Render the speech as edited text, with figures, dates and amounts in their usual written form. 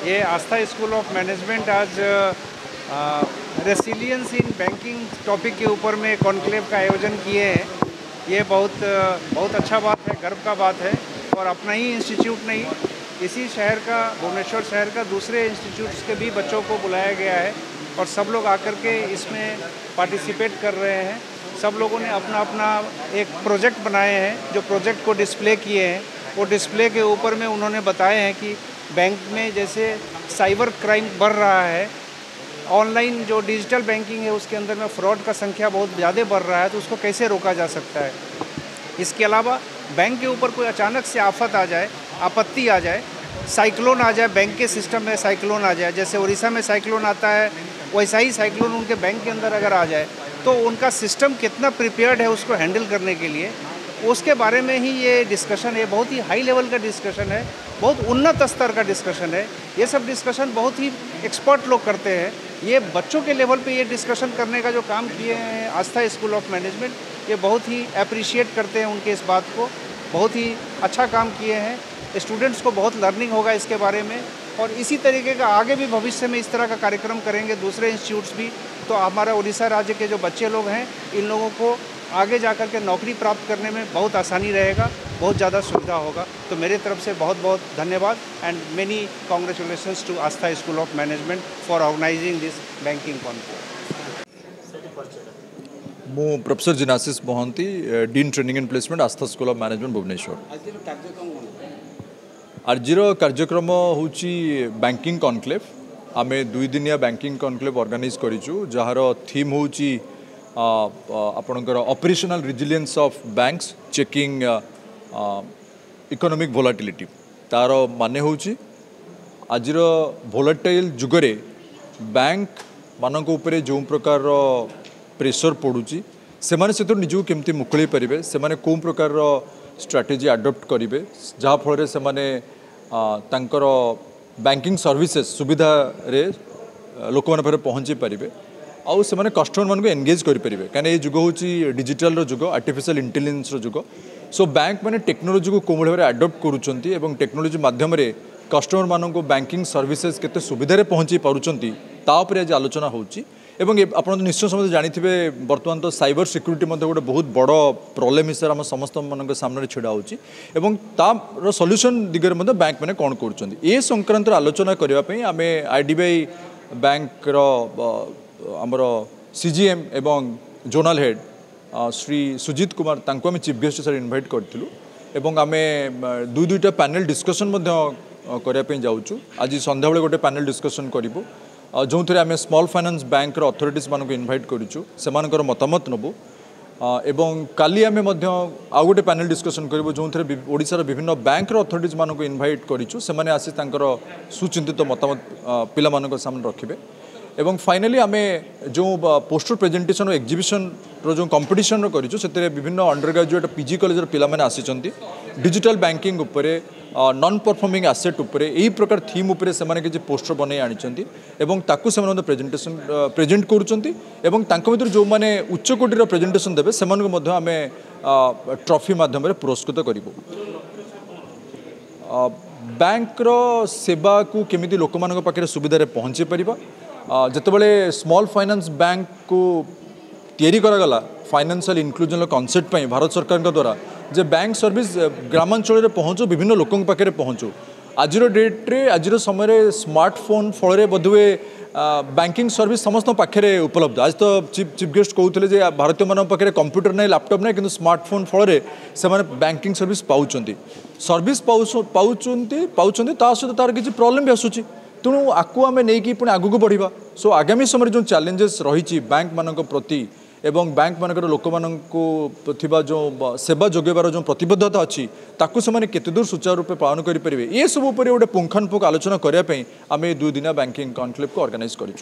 ये आस्था school of management आज resilience in banking topic के ऊपर में कॉन्क्लेव का आयोजन किए हैं। ये बहुत अच्छा बात है, गर्व का बात है। और अपना ही इंस्टीट्यूट नहीं, इसी शहर का, भुवनेश्वर शहर का दूसरे इंस्टीट्यूट्स के भी बच्चों को बुलाया गया है और सब लोग आकर के इसमें पार्टिसिपेट कर रहे हैं। सब लोगों ने अपना अपना एक प्रोजेक्ट बनाए हैं, जो प्रोजेक्ट को डिस्प्ले किए हैं। वो डिस्प्ले के ऊपर में उन्होंने बताए हैं कि बैंक में जैसे साइबर क्राइम बढ़ रहा है, ऑनलाइन जो डिजिटल बैंकिंग है उसके अंदर में फ्रॉड का संख्या बहुत ज़्यादा बढ़ रहा है, तो उसको कैसे रोका जा सकता है। इसके अलावा बैंक के ऊपर कोई अचानक से आफत आ जाए, आपत्ति आ जाए, साइक्लोन आ जाए, बैंक के सिस्टम में साइक्लोन आ जाए, जैसे उड़ीसा में साइक्लोन आता है वैसा ही साइक्लोन उनके बैंक के अंदर अगर आ जाए तो उनका सिस्टम कितना प्रिपेयर्ड है उसको हैंडल करने के लिए, उसके बारे में ही ये डिस्कशन है। बहुत ही हाई लेवल का डिस्कशन है, बहुत उन्नत स्तर का डिस्कशन है। ये सब डिस्कशन बहुत ही एक्सपर्ट लोग करते हैं। ये बच्चों के लेवल पे ये डिस्कशन करने का जो काम किए हैं आस्था स्कूल ऑफ मैनेजमेंट, ये बहुत ही अप्रिशिएट करते हैं उनके इस बात को। बहुत ही अच्छा काम किए हैं, स्टूडेंट्स को बहुत लर्निंग होगा इसके बारे में। और इसी तरीके का आगे भी भविष्य में इस तरह का कार्यक्रम करेंगे दूसरे इंस्टीट्यूट्स भी, तो हमारा उड़ीसा राज्य के जो बच्चे लोग हैं इन लोगों को आगे जाकर के नौकरी प्राप्त करने में बहुत आसानी रहेगा, बहुत ज़्यादा सुविधा होगा। तो मेरे तरफ से बहुत बहुत धन्यवाद and many congratulations to Aastha school of management for organising this banking conclave. मु professor Jinasis Mohanty, dean training and placement, Aastha school of management Bhubaneswar. आज कार्यक्रम हूँ बैंकिंग कॉन्क्लेव। आम 2 दिनिया बैंकिंग कॉन्क्लेव ऑर्गेनाइज करूँ, जार थीम हूँ आपणकर operational resilience of banks checking economic volatility. तार माने हूँ आज वोलाटाइल जुगरे बैंक मानक उपरे जो प्रकार प्रेशर पड़ुची से निजू केमती मुकुल पारे, से कौ प्रकार स्ट्रैटेजी अडॉप्ट करेंगे जहाँफल से तांकर बैंकिंग सर्विसेज सुविधा रे लोक मैंने पहुँची पारे आउ से कस्टमर मान एंगेज करेंगे। कहीं जुग हूँ डिजिटल जुग, आर्टिफिशियल इंटेलिजेंस जुग। सो बैंक मैंने टेक्नोलोजी को कौ भाव अडॉप्ट करुँच, टेक्नोलोजी माध्यम कस्टमर मान बैंकिंग सर्विसेज केते सुविधा पहुँची पारुचंती तापर आज आलोचना होची। आप निश्चय समझ जानिथिबे बर्तमान तो साइबर सिक्योरिटी गोटे बहुत बड़ प्रॉब्लम हिसाब से समस्त मान सामने छिड़ा होची एवं तार सॉल्यूशन दिगरे मध्य बैंक मैंने कौन कर ए संक्रांत आलोचना करने आम आईडीबीआई बैंक आमर सीजीएम एवं जोनल हेड श्री सुजीत कुमार तांको आम चीफ गेस्ट सर इनवाइट करूँ एवं आम दुईटा पैनल डिस्कशन करने जाऊँ। आज संध्या बेले गोटे पैनल डिस्कशन करूँ जो थे आम स्मॉल फाइनेंस बैंक अथॉरिटीज मान को इनवाइट करूँ, से मतामत नबू। एवं काली आम आउ गोटे पैनल डिस्कशन करूँ जो थे ओडिशार विभिन्न बैंक अथॉरिटीज मान को इनवाइट करूँ, से आसी सुचिंतित मतामत पिला मान सामने रखिए। एवं फाइनाली आम जो पोस्टर प्रेजेंटेशन और एग्जिबिशन जो कंपटीशन करूँ से विभिन्न अंडर ग्रेजुएट पीजी कॉलेज पिला माने आसी डिजिटल बैंकिंग उपरे, नॉन परफॉर्मिंग एसेट उपरे, यही प्रकार थीम उपरे से माने किसी पोस्टर बन आनी एवं ताकू से प्रेजेंटेशन प्रेजेंट करुँच एवं तांको भीतर जो माने उच्च कोटीर प्रेजेंटेशन देवे से आम ट्रॉफी माध्यम पुरस्कृत करूँ। बैंक सेवा को केमिति लोक मान पाखे सुविधा पहुँची पारिबा, जितेबाला स्मॉल फाइनेंस बैंक को तैयारी करागला फाइनेंशियल इनक्लूजन कॉन्सेप्ट भारत सरकार द्वारा जे बैंक सर्विस ग्रामांचल पहुँचू, विभिन्न लोकों पाखे पहुँचू। आज डेट्रे आज समय स्मार्टफोन फल बोधवे बैंकिंग सर्विस समस्त पाखे उपलब्ध। आज तो चीफ गेस्ट कहते भारतीय मान पाखे कंप्यूटर ना लैपटॉप ना कि स्मार्टफोन फल से बैंकिंग सर्विस सर्विस पाँच ता सहित तार किसी प्रोब्लेम भी आसूँ, तेणु आपको आम नहीं पुणी आगू बढ़ा। सो आगामी समय जो चैलेंजेस रही बैंक मान प्रति एवं बैंक मानकर लोक मानू जो सेवा जोगेबार जो प्रतिबद्धता अच्छी ताकू से केते दूर सुचारू रूप पालन करेंगे, ये सब गोटे पुंखानुपुंख आलोचना करने आम 2 दिनिया बैंकिंग कॉन्क्लेव को ऑर्गेनाइज करूँ।